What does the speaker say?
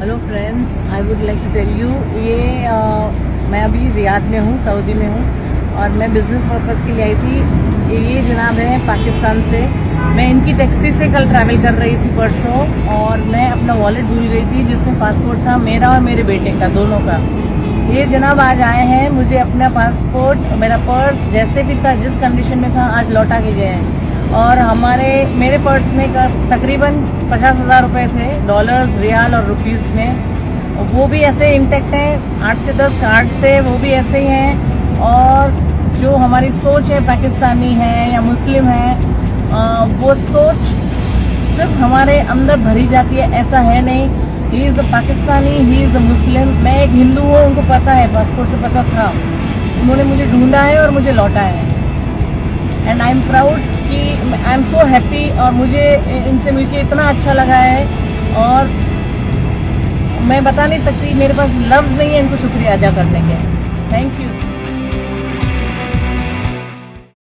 Hello friends, I would like to tell you मैं अभी Riyadh में हूँ, सऊदी में हूँ और मैं बिज़नेस पर्पज़ के लिए आई थी। ये जनाब है पाकिस्तान से। मैं इनकी टैक्सी से कल ट्रैवल कर रही थी परसों और मैं अपना वॉलेट भूल गई थी जिसमें पासपोर्ट था मेरा और मेरे बेटे का, दोनों का। ये जनाब आज आए हैं, मुझे अपना पासपोर्ट, मेरा पर्स जैसे भी था, जिस कंडीशन में था, आज लौटा के गए हैं। और मेरे पर्स में तकरीबन 50,000 रुपये थे, डॉलर्स, रियाल और रुपीस में। वो भी ऐसे इंटेक्ट हैं, 8 से 10 कार्ड्स थे, वो भी ऐसे ही हैं। और जो हमारी सोच है पाकिस्तानी है या मुस्लिम है, वो सोच सिर्फ हमारे अंदर भरी जाती है, ऐसा है नहीं। He is a Pakistani, he is a Muslim. मैं एक हिंदू हूँ, उनको पता है, पासपोर्ट से पता था। उन्होंने मुझे ढूंढा है और मुझे लौटा है। एंड आई एम प्राउड कि आई एम सो हैप्पी, और मुझे इनसे मिलके इतना अच्छा लगा है और मैं बता नहीं सकती, मेरे पास लफ्ज़ नहीं है इनको शुक्रिया अदा करने के। Thank you.